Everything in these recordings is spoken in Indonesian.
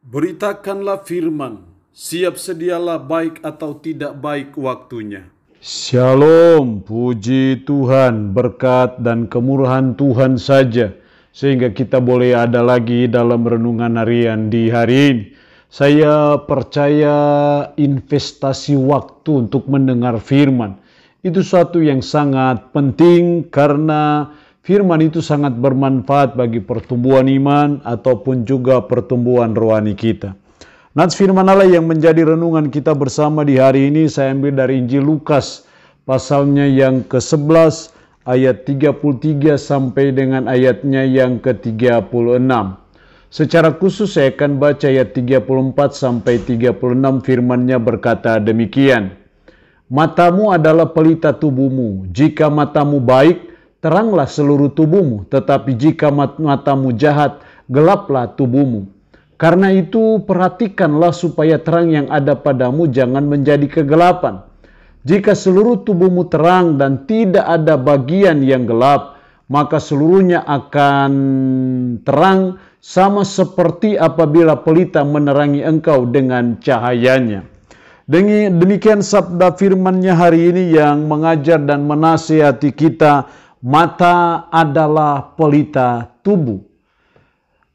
Beritakanlah firman, siap sedialah baik atau tidak baik waktunya. Shalom, puji Tuhan, berkat dan kemurahan Tuhan saja, sehingga kita boleh ada lagi dalam renungan harian di hari ini. Saya percaya investasi waktu untuk mendengar firman, itu suatu yang sangat penting karena firman itu sangat bermanfaat bagi pertumbuhan iman ataupun juga pertumbuhan rohani kita. Nats firman Allah yang menjadi renungan kita bersama di hari ini saya ambil dari Injil Lukas pasalnya yang ke-11 ayat 33 sampai dengan ayatnya yang ke-36. Secara khusus saya akan baca ayat 34 sampai 36, firman-Nya berkata demikian. Matamu adalah pelita tubuhmu, jika matamu baik, teranglah seluruh tubuhmu, tetapi jika matamu jahat, gelaplah tubuhmu. Karena itu perhatikanlah supaya terang yang ada padamu jangan menjadi kegelapan. Jika seluruh tubuhmu terang dan tidak ada bagian yang gelap, maka seluruhnya akan terang sama seperti apabila pelita menerangi engkau dengan cahayanya. Demikian sabda firman-Nya hari ini yang mengajar dan menasihati kita. Mata adalah pelita tubuh.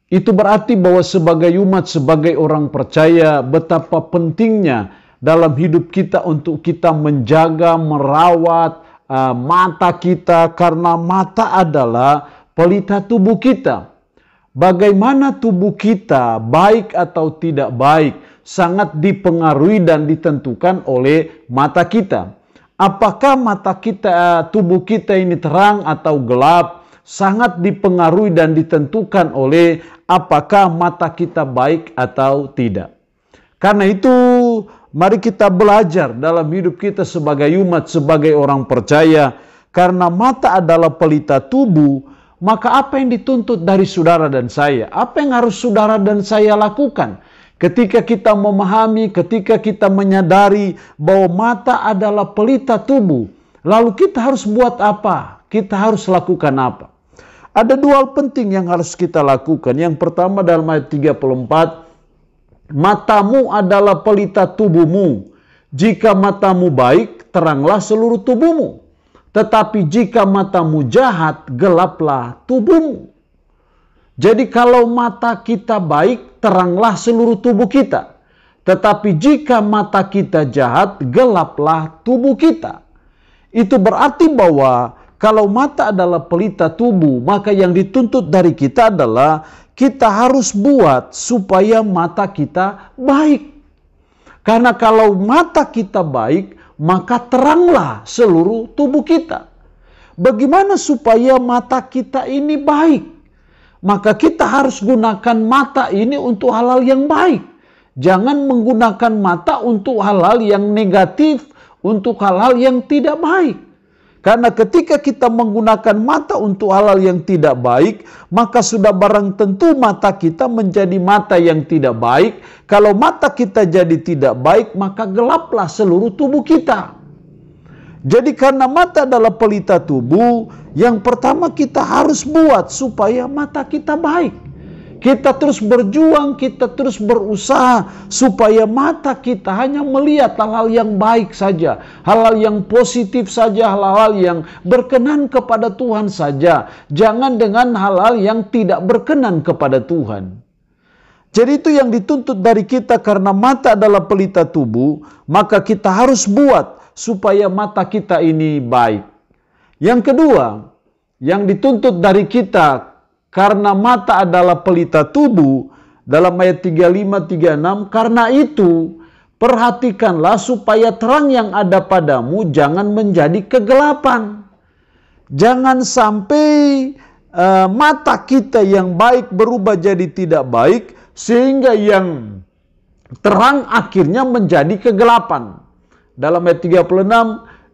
Itu berarti bahwa sebagai umat, sebagai orang percaya, betapa pentingnya dalam hidup kita untuk kita menjaga, merawat mata kita, karena mata adalah pelita tubuh kita. Bagaimana tubuh kita baik atau tidak baik sangat dipengaruhi dan ditentukan oleh mata kita. Apakah mata kita, tubuh kita ini terang atau gelap, sangat dipengaruhi dan ditentukan oleh apakah mata kita baik atau tidak. Karena itu, mari kita belajar dalam hidup kita sebagai umat, sebagai orang percaya. Karena mata adalah pelita tubuh, maka apa yang dituntut dari saudara dan saya? Apa yang harus saudara dan saya lakukan? Ketika kita memahami, ketika kita menyadari bahwa mata adalah pelita tubuh, lalu kita harus buat apa? Kita harus lakukan apa? Ada dua hal penting yang harus kita lakukan. Yang pertama dalam ayat 34, matamu adalah pelita tubuhmu. Jika matamu baik, teranglah seluruh tubuhmu. Tetapi jika matamu jahat, gelaplah tubuhmu. Jadi kalau mata kita baik, teranglah seluruh tubuh kita. Tetapi jika mata kita jahat, gelaplah tubuh kita. Itu berarti bahwa kalau mata adalah pelita tubuh, maka yang dituntut dari kita adalah kita harus buat supaya mata kita baik. Karena kalau mata kita baik, maka teranglah seluruh tubuh kita. Bagaimana supaya mata kita ini baik? Maka kita harus gunakan mata ini untuk hal-hal yang baik. Jangan menggunakan mata untuk hal-hal yang negatif, untuk hal-hal yang tidak baik. Karena ketika kita menggunakan mata untuk hal-hal yang tidak baik, maka sudah barang tentu mata kita menjadi mata yang tidak baik. Kalau mata kita jadi tidak baik, maka gelaplah seluruh tubuh kita. Jadi karena mata adalah pelita tubuh, yang pertama kita harus buat supaya mata kita baik. Kita terus berjuang, kita terus berusaha supaya mata kita hanya melihat hal-hal yang baik saja. Hal-hal yang positif saja, hal-hal yang berkenan kepada Tuhan saja. Jangan dengan hal-hal yang tidak berkenan kepada Tuhan. Jadi itu yang dituntut dari kita, karena mata adalah pelita tubuh, maka kita harus buat supaya mata kita ini baik. Yang kedua, yang dituntut dari kita karena mata adalah pelita tubuh, dalam ayat 35-36, karena itu perhatikanlah supaya terang yang ada padamu jangan menjadi kegelapan. Jangan sampai mata kita yang baik berubah jadi tidak baik, sehingga yang terang akhirnya menjadi kegelapan. Dalam ayat 36,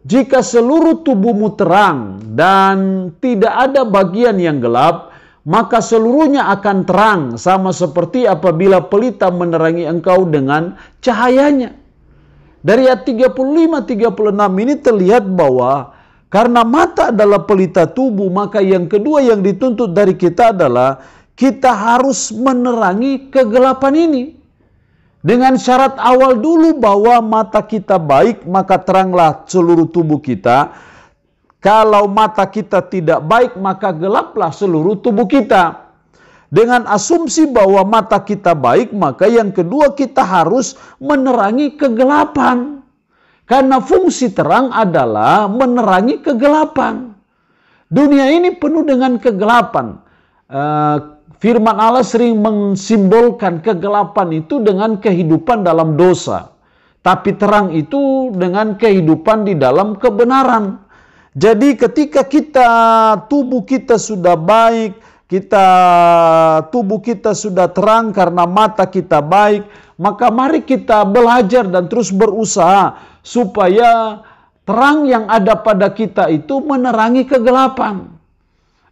jika seluruh tubuhmu terang dan tidak ada bagian yang gelap, maka seluruhnya akan terang sama seperti apabila pelita menerangi engkau dengan cahayanya. Dari ayat 35-36 ini terlihat bahwa karena mata adalah pelita tubuh, maka yang kedua yang dituntut dari kita adalah kita harus menerangi kegelapan ini. Dengan syarat awal dulu bahwa mata kita baik, maka teranglah seluruh tubuh kita. Kalau mata kita tidak baik, maka gelaplah seluruh tubuh kita. Dengan asumsi bahwa mata kita baik, maka yang kedua kita harus menerangi kegelapan. Karena fungsi terang adalah menerangi kegelapan. Dunia ini penuh dengan kegelapan. Firman Allah sering mensimbolkan kegelapan itu dengan kehidupan dalam dosa. Tapi terang itu dengan kehidupan di dalam kebenaran. Jadi ketika tubuh kita sudah baik, tubuh kita sudah terang karena mata kita baik, maka mari kita belajar dan terus berusaha supaya terang yang ada pada kita itu menerangi kegelapan.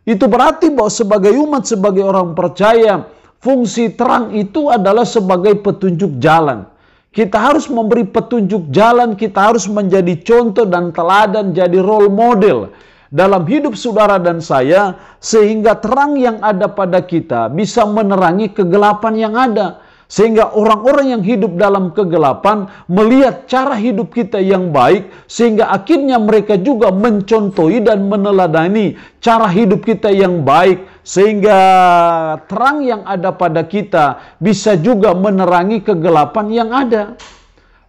Itu berarti bahwa sebagai umat, sebagai orang percaya, fungsi terang itu adalah sebagai petunjuk jalan. Kita harus memberi petunjuk jalan, kita harus menjadi contoh dan teladan, jadi role model dalam hidup saudara dan saya, sehingga terang yang ada pada kita bisa menerangi kegelapan yang ada. Sehingga orang-orang yang hidup dalam kegelapan melihat cara hidup kita yang baik, sehingga akhirnya mereka juga mencontohi dan meneladani cara hidup kita yang baik, sehingga terang yang ada pada kita bisa juga menerangi kegelapan yang ada.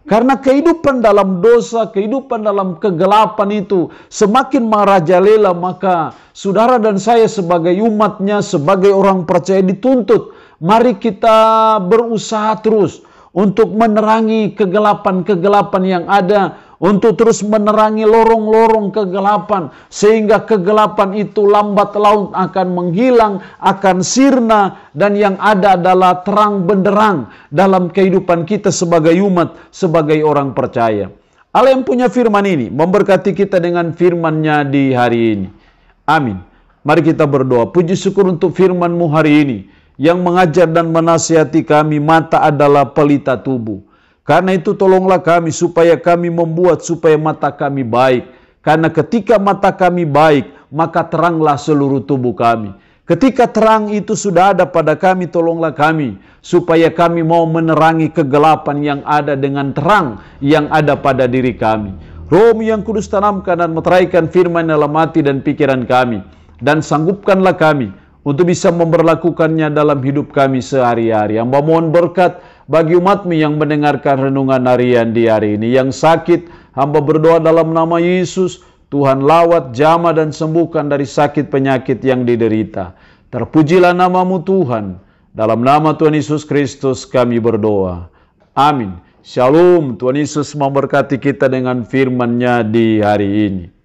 Karena kehidupan dalam dosa, kehidupan dalam kegelapan itu semakin merajalela, maka saudara dan saya sebagai umatnya, sebagai orang percaya dituntut, mari kita berusaha terus untuk menerangi kegelapan-kegelapan yang ada, untuk terus menerangi lorong-lorong kegelapan, sehingga kegelapan itu lambat laun akan menghilang, akan sirna, dan yang ada adalah terang benderang dalam kehidupan kita sebagai umat, sebagai orang percaya. Allah yang punya firman ini memberkati kita dengan firman-Nya di hari ini. Amin. Mari kita berdoa. Puji syukur untuk firman-Mu hari ini yang mengajar dan menasihati kami. Mata adalah pelita tubuh. Karena itu tolonglah kami supaya kami membuat supaya mata kami baik. Karena ketika mata kami baik, maka teranglah seluruh tubuh kami. Ketika terang itu sudah ada pada kami, tolonglah kami supaya kami mau menerangi kegelapan yang ada dengan terang yang ada pada diri kami. Roh-Mu yang kudus tanamkan dan meteraikan firman dalam hati dan pikiran kami. Dan sanggupkanlah kami untuk bisa memberlakukannya dalam hidup kami sehari-hari. Hamba mohon berkat bagi umat-Mu yang mendengarkan renungan harian di hari ini. Yang sakit, hamba berdoa dalam nama Yesus, Tuhan lawat, jamah dan sembuhkan dari sakit penyakit yang diderita. Terpujilah nama-Mu Tuhan. Dalam nama Tuhan Yesus Kristus kami berdoa. Amin. Shalom. Tuhan Yesus memberkati kita dengan firman-Nya di hari ini.